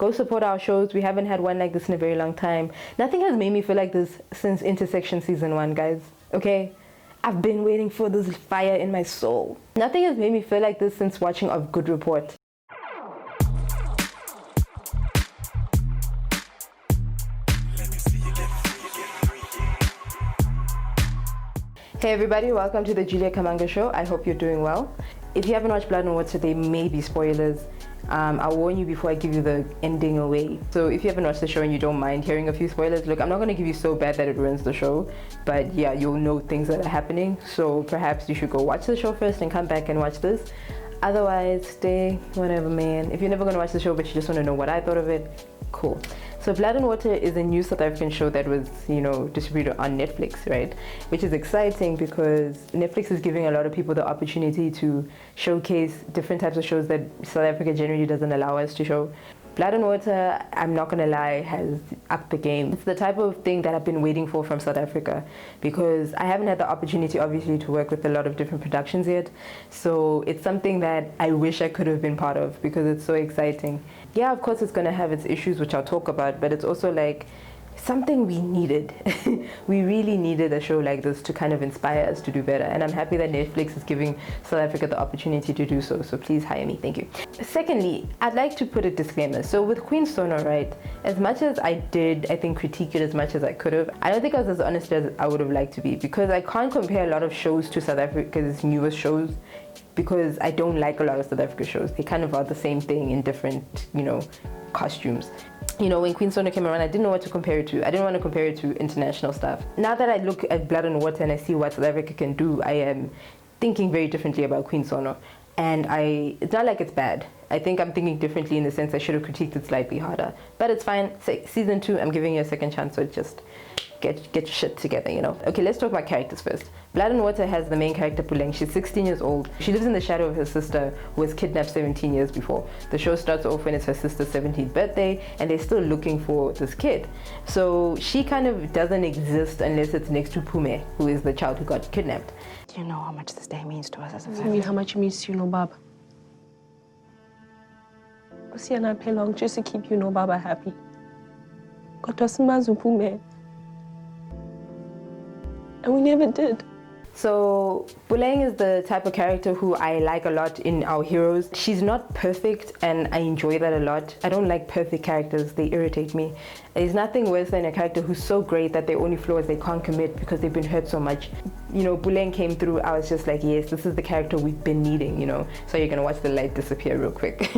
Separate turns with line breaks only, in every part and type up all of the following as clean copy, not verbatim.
Go support our shows. We haven't had one like this in a very long time. Nothing has made me feel like this since Intersection Season 1, guys. Okay? I've been waiting for this fire in my soul. Nothing has made me feel like this since watching A Good Report. Hey everybody, welcome to the Juliet Kamanga show. I hope you're doing well. If you haven't watched Blood and Water, there may be spoilers. I'll warn you before I give you the ending away. So if you haven't watched the show and you don't mind hearing a few spoilers, look, I'm not going to give you so bad that it ruins the show, but yeah, you'll know things that are happening. So perhaps you should go watch the show first and come back and watch this. Otherwise, stay, whatever, man. If you're never going to watch the show but you just want to know what I thought of it, cool. So Blood and Water is a new South African show that was, distributed on Netflix, right? Which is exciting because Netflix is giving a lot of people the opportunity to showcase different types of shows that South Africa generally doesn't allow us to show. Blood and Water, I'm not gonna lie, has upped the game. It's the type of thing that I've been waiting for from South Africa because I haven't had the opportunity, obviously, to work with a lot of different productions yet. So it's something that I wish I could have been part of because it's so exciting. Yeah, of course it's gonna have its issues, which I'll talk about, but it's also like something we needed. We really needed a show like this to kind of inspire us to do better, and I'm happy that Netflix is giving South Africa the opportunity to do so, so please hire me, thank you. Secondly, I'd like to put a disclaimer. So with Queen Sono, right, as much as I did, I think, critique it as much as I could have, I don't think I was as honest as I would have liked to be because I can't compare a lot of shows to South Africa's newest shows because I don't like a lot of South Africa shows. They kind of are the same thing in different, costumes. When Queen Sono came around, I didn't know what to compare it to. I didn't want to compare it to international stuff. Now that I look at Blood and Water and I see what South Africa can do, I am thinking very differently about Queen Sono. And it's not like it's bad. I think I'm thinking differently in the sense I should have critiqued it slightly harder. But it's fine. Season 2, I'm giving you a second chance, so just get your shit together, Okay, let's talk about characters first. Blood and Water has the main character, Puleng. She's 16 years old. She lives in the shadow of her sister, who was kidnapped 17 years before. The show starts off when it's her sister's 17th birthday, and they're still looking for this kid. So she kind of doesn't exist unless it's next to Pume, who is the child who got kidnapped.
Do you know how much this day means to us as a family?
I mean, how much it means to Baba? See, and I pay long just to keep Baba happy. And we never did.
So Puleng is the type of character who I like a lot in our heroes. She's not perfect and I enjoy that a lot. I don't like perfect characters, they irritate me. There's nothing worse than a character who's so great that their only flaw is they can't commit because they've been hurt so much. Puleng came through, I was just like, yes, this is the character we've been needing, So you're gonna watch the light disappear real quick.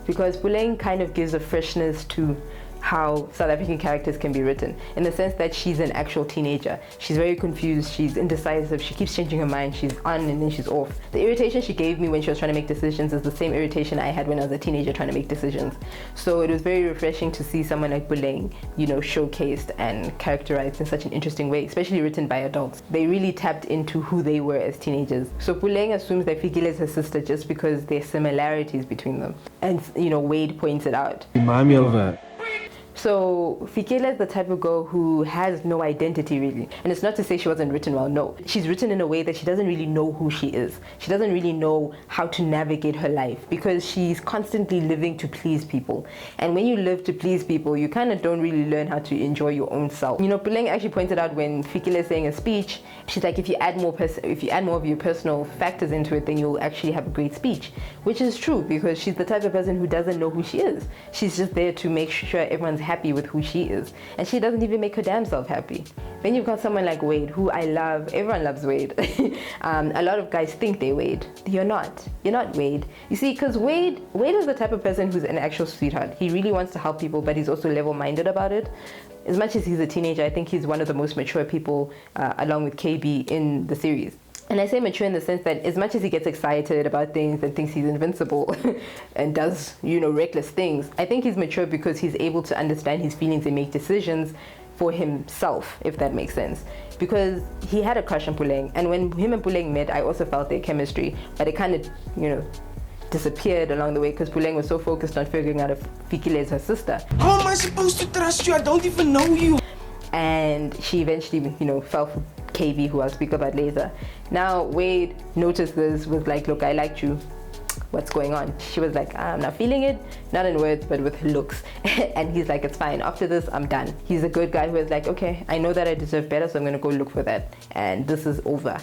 Because Puleng kind of gives a freshness to how South African characters can be written, in the sense that she's an actual teenager. She's very confused, she's indecisive, she keeps changing her mind, she's on and then she's off. The irritation she gave me when she was trying to make decisions is the same irritation I had when I was a teenager trying to make decisions. So it was very refreshing to see someone like Puleng, showcased and characterized in such an interesting way, especially written by adults. They really tapped into who they were as teenagers. So Puleng assumes that Fikile is her sister just because there's similarities between them. And, Wade points it out.
Remind me of that.
So Fikile is the type of girl who has no identity really. And it's not to say she wasn't written well, no. She's written in a way that she doesn't really know who she is. She doesn't really know how to navigate her life because she's constantly living to please people. And when you live to please people, you kind of don't really learn how to enjoy your own self. Puleng actually pointed out when Fikile is saying a speech, she's like, if you add more of your personal factors into it, then you'll actually have a great speech. Which is true because she's the type of person who doesn't know who she is. She's just there to make sure everyone's happy with who she is, and she doesn't even make her damn self happy. Then you've got someone like Wade, who I love. Everyone loves Wade. A lot of guys think they're Wade. You're not Wade. You see, because Wade is the type of person who's an actual sweetheart. He really wants to help people, but he's also level-minded about it. As much as he's a teenager, I think he's one of the most mature people, along with KB, in the series. And I say mature in the sense that as much as he gets excited about things and thinks he's invincible and does, reckless things, I think he's mature because he's able to understand his feelings and make decisions for himself, if that makes sense. Because he had a crush on Puleng, and when him and Puleng met, I also felt their chemistry, but it kind of, disappeared along the way because Puleng was so focused on figuring out if Fikile is her sister.
How am I supposed to trust you? I don't even know you.
And she eventually, fell for KB, who I'll speak about later. Now Wade noticed this, was like, look, I liked you, what's going on. She was like, I'm not feeling it, not in words, but with looks. And he's like, it's fine. After this, I'm done. He's a good guy who is like, okay, I know that I deserve better, so I'm going to go look for that. And this is over.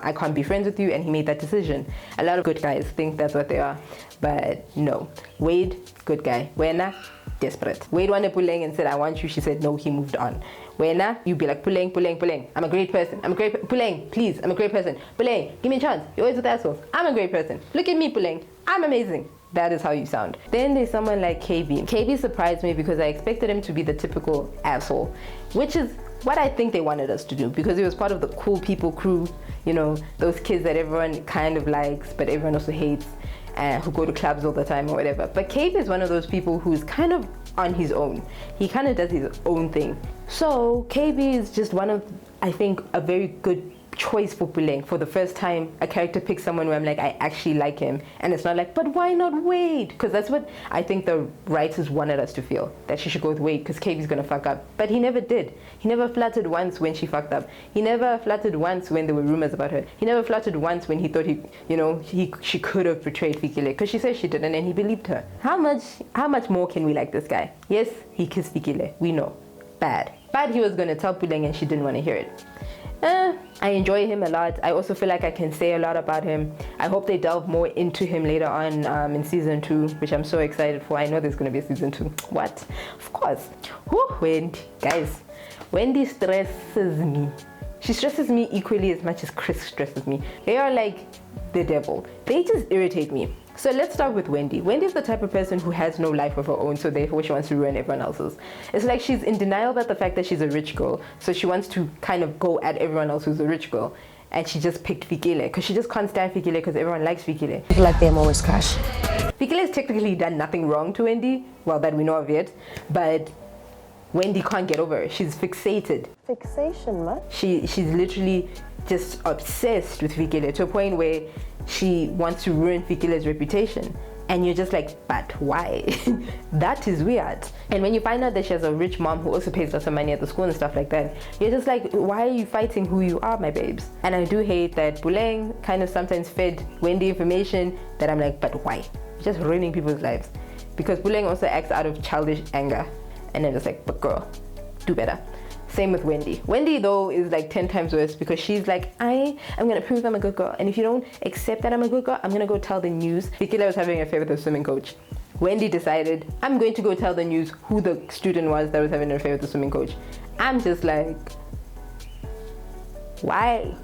I can't be friends with you. And he made that decision. A lot of good guys think that's what they are. But no. Wade, good guy. Wena, desperate. Wade wanted Puleng and said, I want you. She said, no, he moved on. Wena, you be like, Puleng, Puleng, Puleng. I'm a great person. Puleng, please, I'm a great person. Puleng, give me a chance. You're always with assholes. I'm a great person. Look at me, Puleng. I'm amazing. That is how you sound. Then there's someone like KB. KB surprised me because I expected him to be the typical asshole, which is what I think they wanted us to do, because he was part of the cool people crew, you know, those kids that everyone kind of likes, but everyone also hates, and who go to clubs all the time or whatever. But KB is one of those people who's kind of on his own. He kind of does his own thing. So KB is just one of, I think, a very good choice for Puleng. For the first time, a character picks someone where I'm like, I actually like him. And it's not like, but why not Wade? Because that's what I think the writers wanted us to feel, that she should go with Wade because KB's gonna fuck up. But he never did. He never flirted once when she fucked up. He never flirted once when there were rumors about her. He never flirted once when he thought she could have betrayed Fikile, because she said she didn't and he believed her. How much more can we like this guy? Yes, he kissed Fikile. We know. Bad. But he was gonna tell Puleng and she didn't want to hear it. I enjoy him a lot. I also feel like I can say a lot about him. I hope they delve more into him later on in season 2, which I'm so excited for. I know there's going to be a season 2. What? Of course. Whew, Wendy. Guys, Wendy stresses me. She stresses me equally as much as Chris stresses me. They are like the devil. They just irritate me. So let's start with Wendy. Wendy is the type of person who has no life of her own, so therefore she wants to ruin everyone else's. It's like she's in denial about the fact that she's a rich girl, so she wants to kind of go at everyone else who's a rich girl. And she just picked Fikile, because she just can't stand Fikile because everyone likes Fikile.
I feel like them always crash.
Fikile has technically done nothing wrong to Wendy, well, that we know of yet, but Wendy can't get over it. She's fixated.
Fixation, man.
She's literally just obsessed with Fikile to a point where she wants to ruin Fikile's reputation. And you're just like, but why? That is weird. And when you find out that she has a rich mom who also pays lots of money at the school and stuff like that, you're just like, why are you fighting who you are, my babes? And I do hate that Puleng kind of sometimes fed Wendy information that I'm like, but why? Just ruining people's lives. Because Puleng also acts out of childish anger. And then it's like, but girl, do better. Same with Wendy. Wendy, though, is like 10 times worse because she's like, I am going to prove I'm a good girl. And if you don't accept that I'm a good girl, I'm going to go tell the news. Fikile was having an affair with the swimming coach. Wendy decided, I'm going to go tell the news who the student was that was having an affair with the swimming coach. I'm just like, why?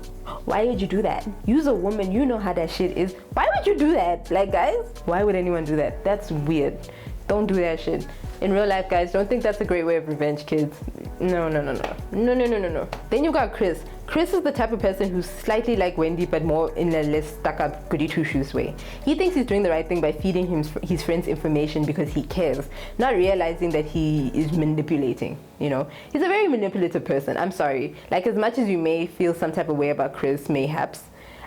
Why would you do that? You're a woman, you know how that shit is. Why would you do that? Like, guys, why would anyone do that? That's weird. Don't do that shit. In real life, guys, don't think that's a great way of revenge, kids. No. Then you got Chris. Chris is the type of person who's slightly like Wendy, but more in a less stuck-up, goody-two-shoes way. He thinks he's doing the right thing by feeding his friends information because he cares, not realizing that he is manipulating, you know? He's a very manipulative person. I'm sorry. Like, as much as you may feel some type of way about Chris, mayhaps,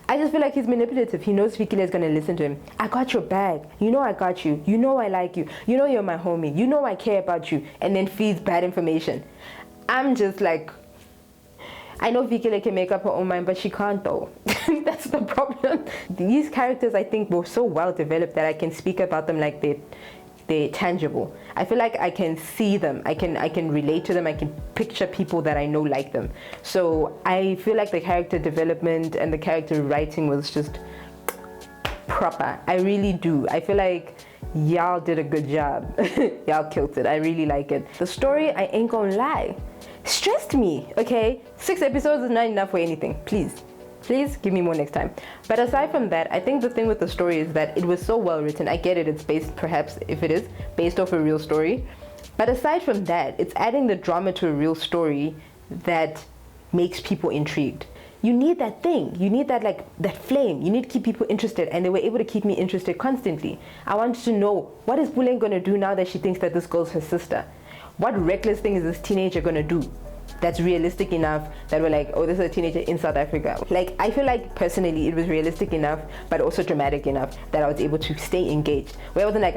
I just feel like he's manipulative. He knows Fikile is going to listen to him. I got your bag. You know I got you. You know I like you. You know you're my homie. You know I care about you. And then feeds bad information. I'm just like, I know Fikile can make up her own mind, but she can't though. That's the problem. These characters, I think, were so well developed that I can speak about them like they're tangible. I feel like I can see them. I can relate to them. I can picture people that I know like them. So I feel like the character development and the character writing was just proper. I really do. I feel like y'all did a good job. Y'all killed it. I really like it. The story, I ain't gonna lie, stressed me, okay? 6 episodes is not enough for anything. Please give me more next time. But aside from that, I think the thing with the story is that it was so well written. I get it, it's based, perhaps, if it is, based off a real story. But aside from that, it's adding the drama to a real story that makes people intrigued. You need that thing. You need that, like, that flame. You need to keep people interested, and they were able to keep me interested constantly. I wanted to know, what is Puleng gonna do now that she thinks that this girl's her sister? What reckless thing is this teenager gonna do that's realistic enough that we're like, oh, this is a teenager in South Africa? Like, I feel like personally it was realistic enough but also dramatic enough that I was able to stay engaged, where I wasn't like,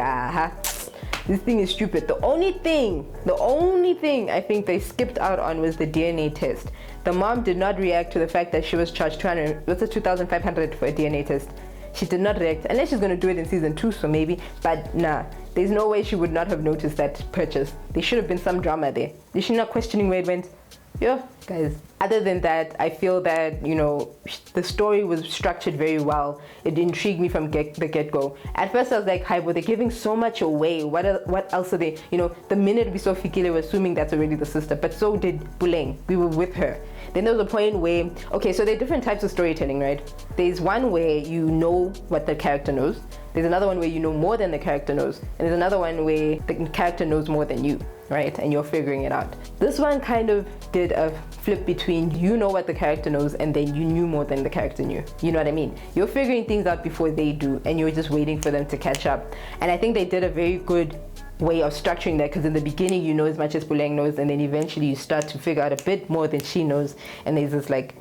this thing is stupid. The only thing I think they skipped out on was the DNA test. The mom did not react to the fact that she was charged 2,500 for a DNA test. She did not react, unless she's going to do it in season 2, so maybe. But nah, there's no way she would not have noticed that purchase. There should have been some drama there. Is she not questioning where it went? Yeah, guys. Other than that, I feel that, you know, the story was structured very well. It intrigued me from the get-go. At first, I was like, hi, but they're giving so much away. What else are they? You know, the minute we saw Fikile, we were assuming that's already the sister, but so did Buleng. We were with her. Then there was a point where, okay, so there are different types of storytelling, right? There's one where you know what the character knows. There's another one where you know more than the character knows. And there's another one where the character knows more than you, right? And you're figuring it out. This one kind of did a flip between you know what the character knows and then you knew more than the character knew. You know what I mean? You're figuring things out before they do and you're just waiting for them to catch up. And I think they did a very good way of structuring that, because in the beginning you know as much as Buleng knows, and then eventually you start to figure out a bit more than she knows, and there's this like,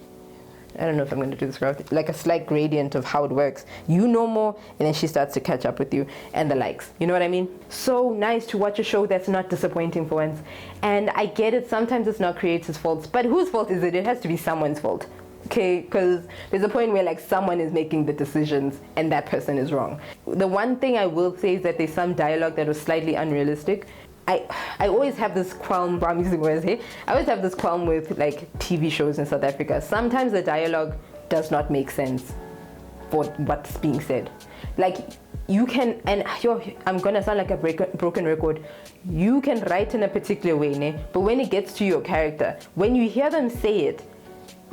I don't know if I'm going to do this correctly, like a slight gradient of how it works. You know more, and then she starts to catch up with you, and the likes. You know what I mean? So nice to watch a show that's not disappointing for once. And I get it, sometimes it's not creators' faults, but whose fault is it? It has to be someone's fault. Okay, because there's a point where like someone is making the decisions and that person is wrong. The one thing I will say is that there's some dialogue that was slightly unrealistic. I always have this qualm, I'm using words here. I always have this qualm with like TV shows in South Africa. Sometimes the dialogue does not make sense for what's being said. Like you can, and I'm gonna sound like a broken record. You can write in a particular way, né? But when it gets to your character, when you hear them say it,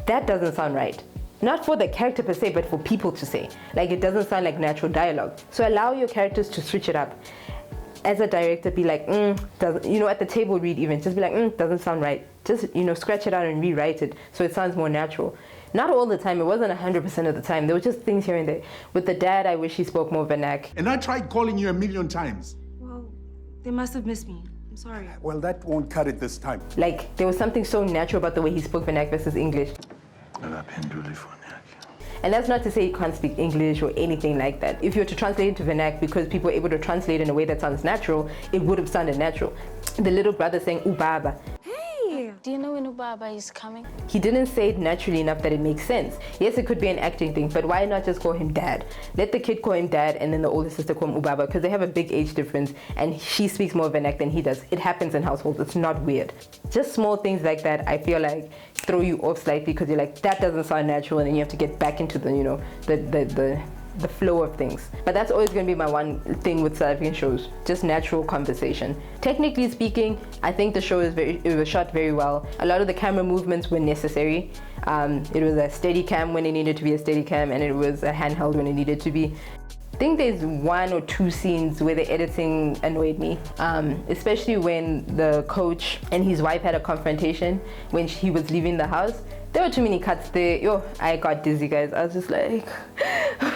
that doesn't sound right. Not for the character per se, but for people to say. Like it doesn't sound like natural dialogue. So allow your characters to switch it up. As a director, be like, doesn't, you know, at the table read even, just be like, doesn't sound right. Just, you know, scratch it out and rewrite it so it sounds more natural. Not all the time, it wasn't 100% of the time. There were just things here and there. With the dad, I wish he spoke more vernac.
And I tried calling you 1,000,000 times.
Well, they must have missed me. I'm sorry.
Well, that won't cut it this time.
Like, there was something so natural about the way he spoke vernac versus English. And that's not to say you can't speak English or anything like that. If you were to translate into vernac, because people were able to translate in a way that sounds natural, it would have sounded natural. The little brother saying ubaba.
Hey!
Do you know when Ubaba is coming?
He didn't say it naturally enough that it makes sense. Yes, it could be an acting thing, but why not just call him dad? Let the kid call him dad and then the older sister call him ubaba, because they have a big age difference and she speaks more vernac than he does. It happens in households, it's not weird. Just small things like that, I feel like throw you off slightly because you're like, that doesn't sound natural, and then you have to get back into the, you know, the flow of things. But that's always going to be my one thing with South African shows, just natural conversation. Technically speaking, I think the show it was shot very well. A lot of the camera movements were necessary. It was a steady cam when it needed to be a steady cam, and it was a handheld when it needed to be. I think there's 1 or 2 scenes where the editing annoyed me, especially when the coach and his wife had a confrontation when he was leaving the house. There were too many cuts there. Yo, I got dizzy, guys. I was just like,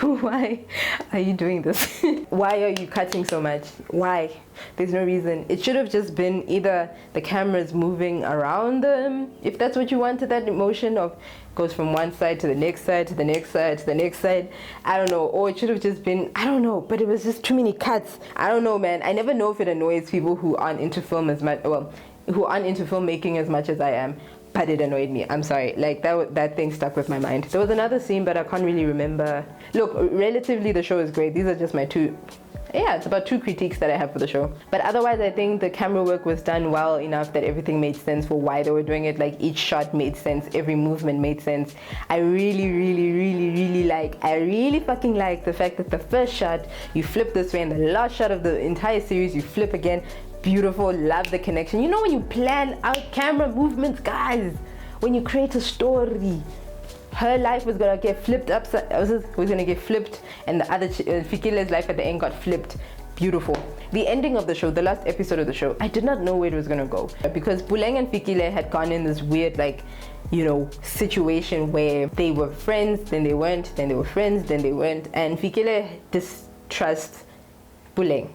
why are you doing this? Why are you cutting so much? Why? There's no reason. It should have just been either the camera's moving around them, if that's what you wanted, that emotion of goes from one side to the next side, to the next side, to the next side. I don't know. Or it should have just been, I don't know, but it was just too many cuts. I don't know, man. I never know if it annoys people who aren't into film as much, well, who aren't into filmmaking as much as I am. But it annoyed me. I'm sorry. Like that thing stuck with my mind. There was another scene, but I can't really remember. Look, relatively the show is great. These are just my it's about 2 critiques that I have for the show. But otherwise, I think the camera work was done well enough that everything made sense for why they were doing it. Like each shot made sense, every movement made sense. I really fucking like the fact that the first shot you flip this way, and the last shot of the entire series you flip again. Beautiful, love the connection. You know, when you plan out camera movements, guys, when you create a story, her life was gonna get flipped upside, was gonna get flipped, and the other Fikile's life at the end got flipped. Beautiful. The ending of the show, the last episode of the show, I did not know where it was gonna go, because Buleng and Fikile had gone in this weird, like, you know, situation where they were friends, then they weren't, then they were friends, then they weren't, and Fikile distrusts Buleng.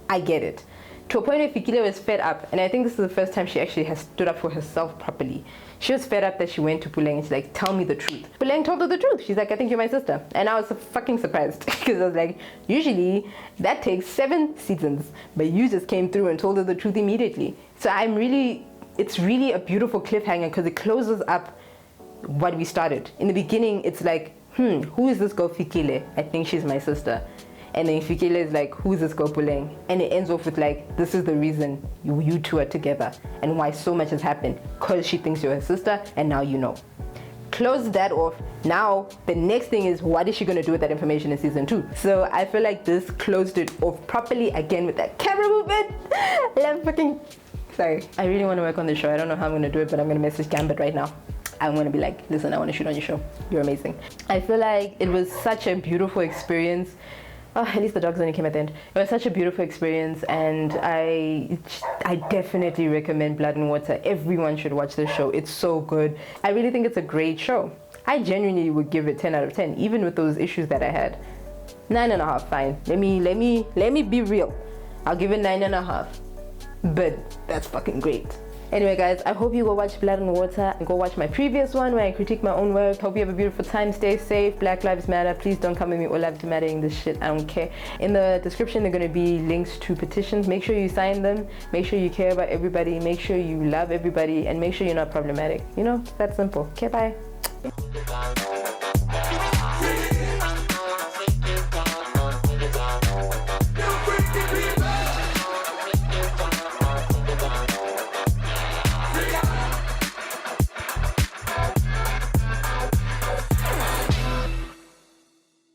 I get it. To a point where Fikile was fed up, and I think this is the first time she actually has stood up for herself properly. She was fed up that she went to Buleng and she's like, tell me the truth. Buleng told her the truth. She's like, I think you're my sister. And I was fucking surprised because I was like, usually that takes 7 seasons, but you just came through and told her the truth immediately. So it's really a beautiful cliffhanger because it closes up what we started. In the beginning, it's like who is this girl Fikile? I think she's my sister. And then Fikile is like, who's this girl Puleng? And it ends off with like, this is the reason you two are together and why so much has happened, because she thinks you're her sister and now you know. Close that off. Now the next thing is, what is she going to do with that information in season 2? So I feel like this closed it off properly, again with that camera movement. Sorry, I really want to work on the show. I don't know how I'm going to do it, but I'm going to message Gambit right now. I'm going to be like, listen, I want to shoot on your show. You're amazing. I feel like it was such a beautiful experience. Oh, at least the dogs only came at the end. It was such a beautiful experience, and I definitely recommend Blood and Water. Everyone should watch this show. It's so good. I really think it's a great show. I genuinely would give it 10 out of 10, even with those issues that I had. 9.5, fine. Let me be real. I'll give it 9.5. But that's fucking great. Anyway guys, I hope you go watch Blood and Water and go watch my previous one where I critique my own work. Hope you have a beautiful time. Stay safe. Black lives matter. Please don't come with me. All lives matter in this shit. I don't care. In the description, there are going to be links to petitions. Make sure you sign them. Make sure you care about everybody. Make sure you love everybody. And make sure you're not problematic. You know, that's simple. Okay, bye.